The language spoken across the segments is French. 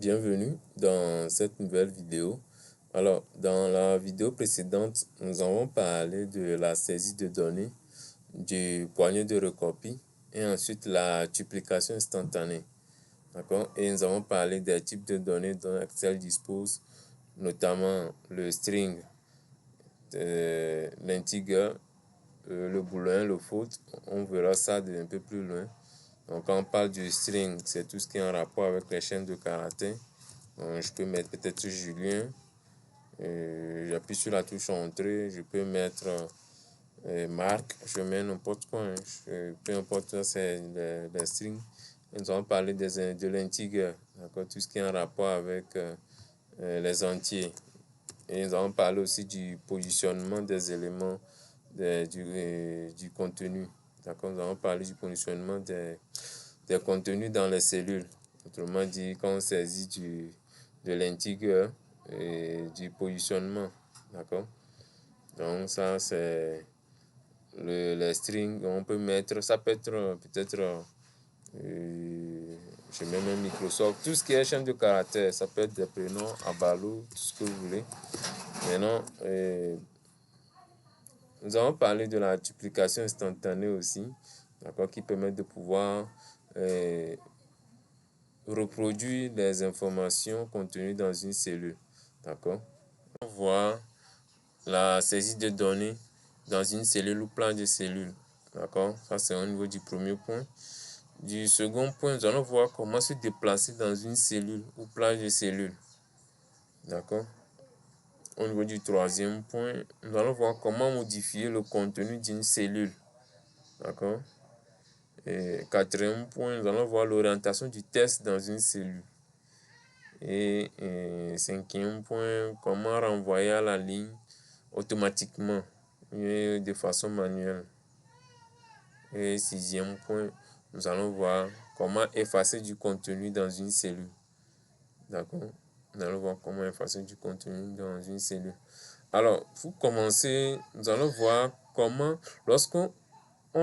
Bienvenue dans cette nouvelle vidéo. Alors, dans la vidéo précédente, nous avons parlé de la saisie de données, du poignet de recopie et ensuite la duplication instantanée. D'accord? Et nous avons parlé des types de données dont Excel dispose, notamment le string, l'integer, le boolean, le float. On verra ça un peu plus loin. Donc, quand on parle du string, c'est tout ce qui est en rapport avec les chaînes de caractères. Donc, je peux mettre peut-être Julien. J'appuie sur la touche entrée. Je peux mettre Marc. Je mets n'importe quoi. Peu importe, c'est les strings. Et nous allons parler de l'integer. Tout ce qui est en rapport avec les entiers. Et nous allons parler aussi du positionnement des éléments du contenu. D'accord, nous allons parler du positionnement des contenus dans les cellules. Autrement dit, quand on saisit de l'integer et du positionnement. D'accord. Donc ça, c'est les strings. On peut mettre, ça peut être peut-être, je mets même Microsoft, tout ce qui est chaîne de caractères. Ça peut être des prénoms, Abalo, tout ce que vous voulez. Maintenant, nous allons parler de la duplication instantanée aussi, d'accord, qui permet de pouvoir reproduire les informations contenues dans une cellule. D'accord. On voit la saisie de données dans une cellule ou plan de cellules. D'accord. Ça, c'est au niveau du premier point. Du second point, nous allons voir comment se déplacer dans une cellule ou plan de cellules. D'accord. Au niveau du troisième point, nous allons voir comment modifier le contenu d'une cellule. D'accord. Et quatrième point, nous allons voir l'orientation du test dans une cellule. Et cinquième point, comment renvoyer à la ligne automatiquement et de façon manuelle. Et sixième point, nous allons voir comment effacer du contenu dans une cellule. D'accord. Nous allons voir comment effacer du contenu dans une cellule. Alors, pour commencer, nous allons voir comment, lorsqu'on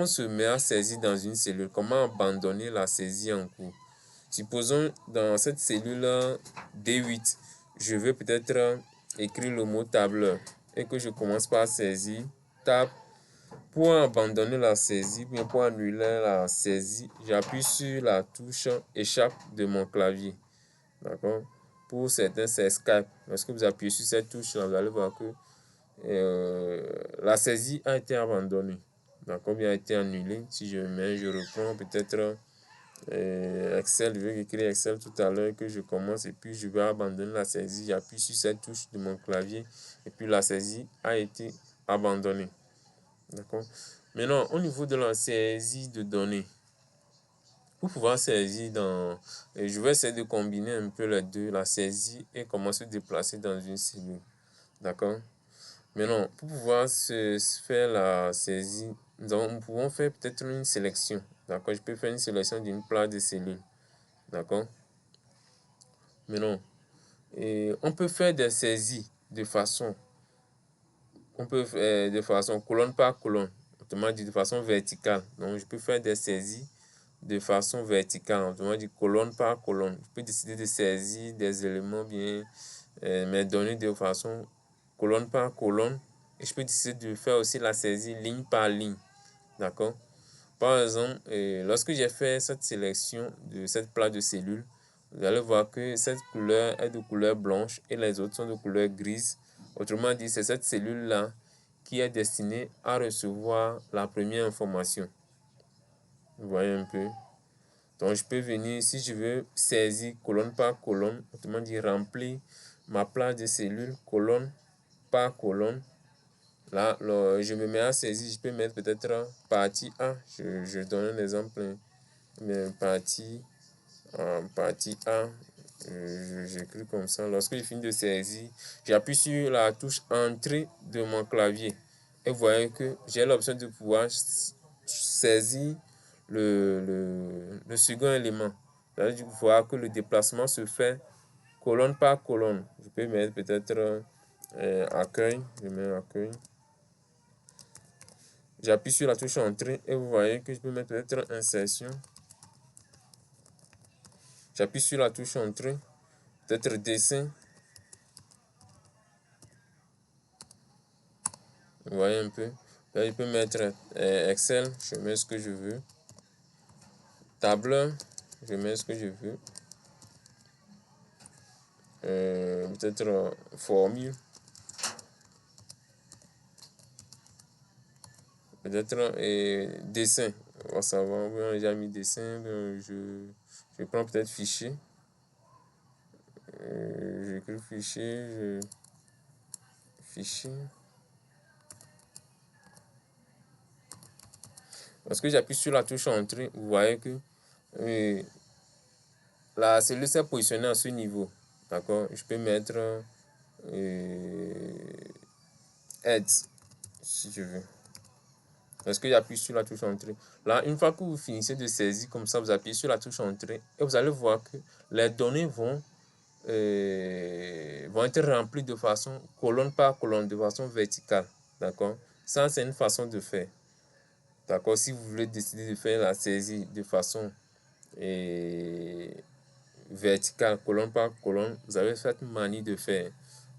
se met à saisir dans une cellule, comment abandonner la saisie en cours. Supposons dans cette cellule D8, je veux peut-être écrire le mot tableur et que je commence par saisir tab. Pour abandonner la saisie, bien pour annuler la saisie, j'appuie sur la touche échappe de mon clavier. D'accord. Pour certains, c'est Skype. Lorsque vous appuyez sur cette touche, vous allez voir que la saisie a été abandonnée. D'accord, bien a été annulée. Si je reprends peut-être Excel, je vais écrire Excel tout à l'heure que je commence et puis je vais abandonner la saisie. J'appuie sur cette touche de mon clavier et puis la saisie a été abandonnée. D'accord. Maintenant, au niveau de la saisie de données, pour pouvoir saisir je vais essayer de combiner un peu les deux, la saisie et comment se déplacer dans une cellule. D'accord. Maintenant, pour pouvoir faire la saisie, nous pouvons faire peut-être une sélection. D'accord. Je peux faire une sélection d'une plaque de cellules. D'accord. Maintenant, on peut faire des saisies de façon colonne par colonne, autrement dit de façon verticale. Donc, je peux faire des saisies de façon verticale, autrement dit colonne par colonne. Je peux décider de saisir des éléments bien, mes données de façon colonne par colonne. Et je peux décider de faire aussi la saisie ligne par ligne. D'accord. Par exemple, lorsque j'ai fait cette sélection de cette plaque de cellules, vous allez voir que cette couleur est de couleur blanche et les autres sont de couleur grise. Autrement dit, c'est cette cellule-là qui est destinée à recevoir la première information. Vous voyez un peu. Donc, je peux venir, si je veux saisir colonne par colonne, autrement dit, remplir ma plaque de cellules colonne par colonne. Là, je me mets à saisir, je peux mettre peut-être partie A. Je donne un exemple. Mais partie A, j'écris comme ça. Lorsque je finis de saisir, j'appuie sur la touche entrée de mon clavier. Et vous voyez que j'ai l'option de pouvoir saisir le second élément. C'est-à-dire que le déplacement se fait colonne par colonne. Je peux mettre peut-être accueil. Je mets accueil. J'appuie sur la touche entrée et vous voyez que je peux mettre peut-être insertion. J'appuie sur la touche entrée peut-être dessin. Vous voyez un peu. Là, je peux mettre Excel, je mets ce que je veux. Tableur, je mets ce que je veux. Peut-être formule. Peut-être dessin. On va savoir. On a déjà mis dessin. Je prends peut-être fichier. J'écris fichier. Fichier. Lorsque j'appuie sur la touche entrée, vous voyez que la cellule s'est positionnée à ce niveau. D'accord? Je peux mettre aide si je veux. Lorsque j'appuie sur la touche entrée. Là, une fois que vous finissez de saisir comme ça, vous appuyez sur la touche entrée et vous allez voir que les données vont être remplies de façon colonne par colonne, de façon verticale. D'accord? Ça, c'est une façon de faire. D'accord? Si vous voulez décider de faire la saisie de façon verticale, colonne par colonne, vous avez cette manie de faire.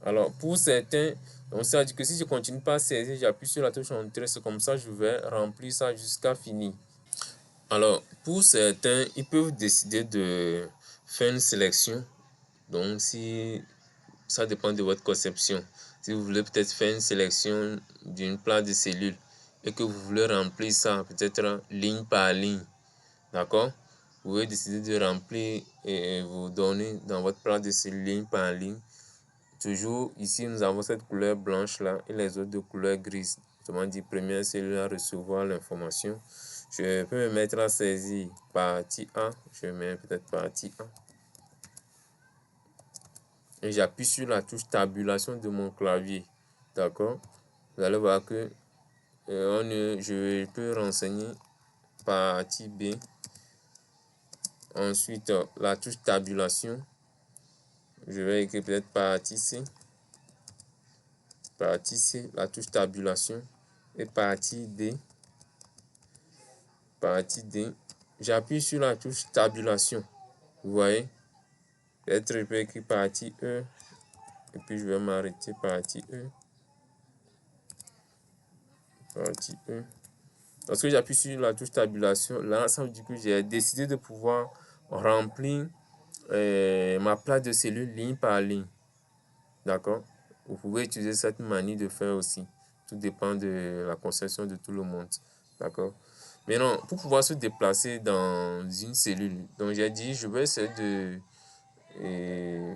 Alors, pour certains, on s'est dit que si je continue pas à saisir, j'appuie sur la touche entrée, c'est comme ça je vais remplir ça jusqu'à finir. Alors, pour certains, ils peuvent décider de faire une sélection. Donc, si ça dépend de votre conception. Si vous voulez peut-être faire une sélection d'une plage de cellules et que vous voulez remplir ça peut-être ligne par ligne, d'accord? Vous pouvez décider de remplir vos données dans votre plage de cellules ligne par ligne. Toujours ici, nous avons cette couleur blanche là et les autres de couleur grise. Autrement dit, première cellule à recevoir l'information. Je peux me mettre à saisir partie A. Je mets peut-être partie A. Et j'appuie sur la touche tabulation de mon clavier. D'accord? Vous allez voir que je peux renseigner partie B. Ensuite, la touche tabulation. Je vais écrire peut-être partie C. Partie C, la touche tabulation. Et partie D. Partie D. J'appuie sur la touche tabulation. Vous voyez? Peut-être je peux écrire partie E. Et puis je vais m'arrêter partie E. Partie E. Lorsque j'appuie sur la touche tabulation, là, ça veut dire que j'ai décidé de pouvoir remplir ma plage de cellules ligne par ligne. D'accord? Vous pouvez utiliser cette manière de faire aussi. Tout dépend de la conception de tout le monde. D'accord? Maintenant, pour pouvoir se déplacer dans une cellule, donc j'ai dit, je vais essayer de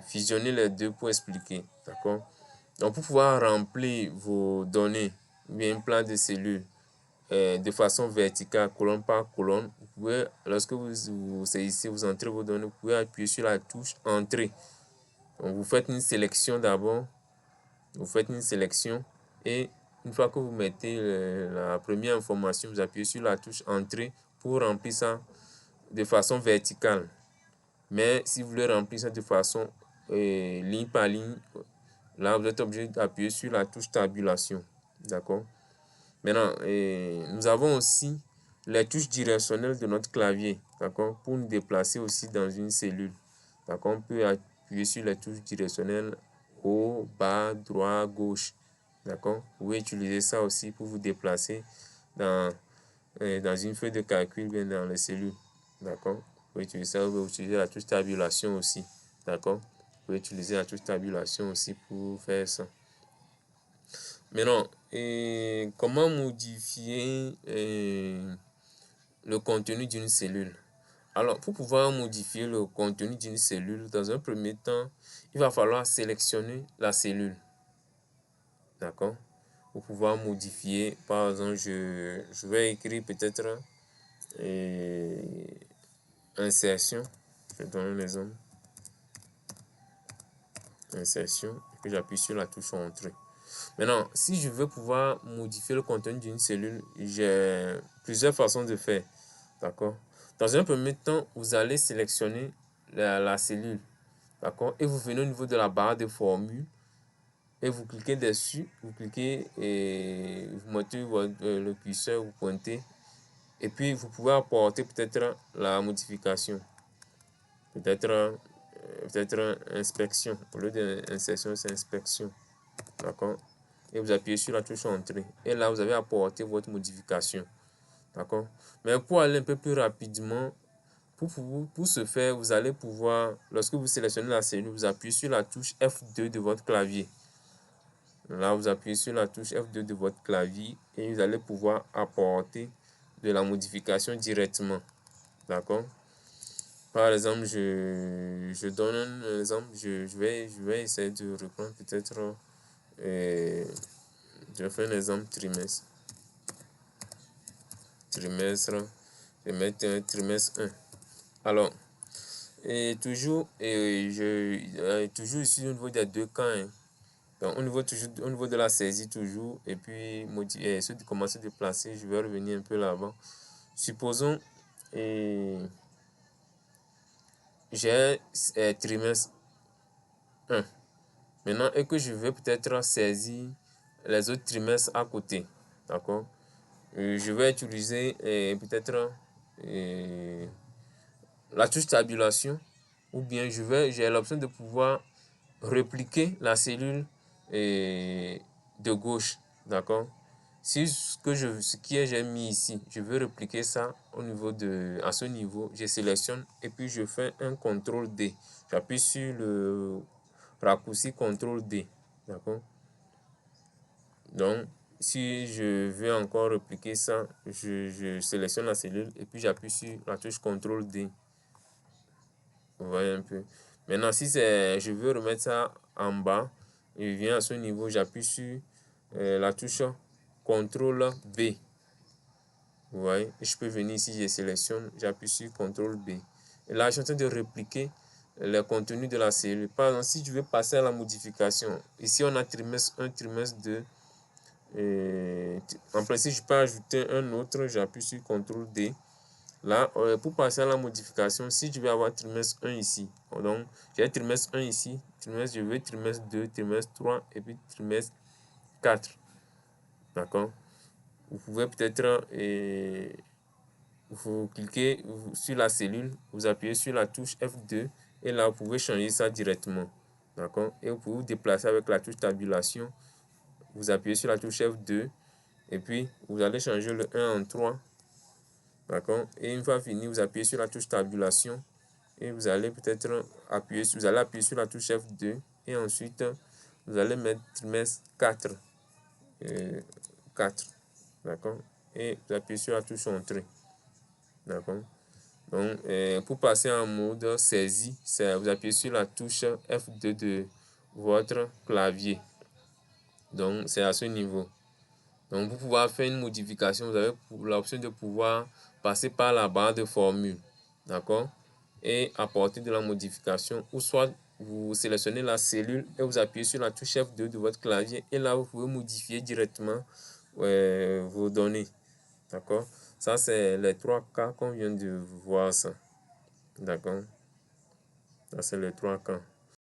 fusionner les deux pour expliquer. D'accord? Donc, pour pouvoir remplir vos données, bien plan de cellules, de façon verticale, colonne par colonne, vous pouvez, lorsque vous saisissez, vous entrez vos données, vous pouvez appuyer sur la touche entrée. Donc, vous faites une sélection d'abord. Vous faites une sélection et une fois que vous mettez la première information, vous appuyez sur la touche entrée pour remplir ça de façon verticale. Mais si vous voulez remplir ça de façon ligne par ligne, là vous êtes obligé d'appuyer sur la touche tabulation. D'accord? Maintenant, nous avons aussi les touches directionnelles de notre clavier. D'accord? Pour nous déplacer aussi dans une cellule. D'accord? On peut appuyer sur les touches directionnelles haut, bas, droit, gauche. D'accord? Vous pouvez utiliser ça aussi pour vous déplacer dans une feuille de calcul, bien dans les cellules. D'accord? Vous pouvez utiliser ça, vous pouvez utiliser la touche tabulation aussi. D'accord? Vous pouvez utiliser la touche tabulation aussi pour faire ça. Maintenant, comment modifier le contenu d'une cellule? Alors, pour pouvoir modifier le contenu d'une cellule, dans un premier temps, il va falloir sélectionner la cellule. D'accord? Pour pouvoir modifier, par exemple, je vais écrire peut-être insertion. Je donne un exemple. Insertion. Et puis j'appuie sur la touche entrée. Maintenant, si je veux pouvoir modifier le contenu d'une cellule, j'ai plusieurs façons de faire. D'accord? Dans un premier temps, vous allez sélectionner la cellule. D'accord? Et vous venez au niveau de la barre de formule. Et vous cliquez dessus. Vous cliquez et vous mettez le curseur, vous pointez. Et puis, vous pouvez apporter peut-être la modification. Peut-être peut-être inspection. Au lieu d'insertion, c'est inspection. D'accord? Et vous appuyez sur la touche entrée. Et là, vous avez apporté votre modification. D'accord? Mais pour aller un peu plus rapidement, pour ce faire, vous allez pouvoir, lorsque vous sélectionnez la cellule, vous appuyez sur la touche F2 de votre clavier. Là, vous appuyez sur la touche F2 de votre clavier et vous allez pouvoir apporter de la modification directement. D'accord? Par exemple, je donne un exemple. Je vais essayer de reprendre peut-être. Je fais un exemple trimestre. Trimestre. Je vais mettre un trimestre 1. Alors, toujours ici au niveau des deux camps. Hein. Donc, au niveau de la saisie, toujours. Et puis, ceux qui commencent à se déplacer, je vais revenir un peu là-bas. Supposons, j'ai trimestre 1. Maintenant, et que je veux peut-être saisir les autres trimestres à côté. D'accord? Je vais utiliser peut-être la touche tabulation. Ou bien j'ai l'option de pouvoir répliquer la cellule de gauche. D'accord? Si ce que j'ai mis ici, je veux répliquer ça à ce niveau, je sélectionne et puis je fais un CTRL D. J'appuie sur le raccourci CTRL D. D'accord? Donc, si je veux encore répliquer ça, je sélectionne la cellule et puis j'appuie sur la touche CTRL D. Vous voyez un peu. Maintenant, si je veux remettre ça en bas, je viens à ce niveau, j'appuie sur la touche CTRL B. Vous voyez, je peux venir ici, je sélectionne, j'appuie sur CTRL B. Et là, je suis en train de répliquer le contenu de la cellule. Par exemple, si je veux passer à la modification, ici on a trimestre 1, trimestre 2. En principe, je peux ajouter un autre, j'appuie sur CTRL D. Là, pour passer à la modification, si je vais avoir trimestre 1 ici, donc j'ai trimestre 1 ici, je veux trimestre 2, trimestre 3 et puis trimestre 4. D'accord? Vous pouvez peut-être, vous cliquez sur la cellule, vous appuyez sur la touche F2 et là, vous pouvez changer ça directement. D'accord? Et vous pouvez vous déplacer avec la touche tabulation. Vous appuyez sur la touche F2 et puis vous allez changer le 1 en 3. D'accord? Et une fois fini, vous appuyez sur la touche tabulation et vous allez peut-être appuyer sur la touche F2 et ensuite vous allez mettre trimestre 4. 4. D'accord? Et vous appuyez sur la touche entrée. D'accord? Donc, pour passer en mode saisie, vous appuyez sur la touche F2 de votre clavier. Donc, c'est à ce niveau. Donc, pour pouvoir faire une modification, vous avez l'option de pouvoir passer par la barre de formule. D'accord? Et apporter de la modification. Ou soit vous sélectionnez la cellule et vous appuyez sur la touche F2 de votre clavier. Et là, vous pouvez modifier directement vos données. D'accord? Ça, c'est les 3 cas qu'on vient de voir ça. D'accord? Ça, c'est les 3 cas.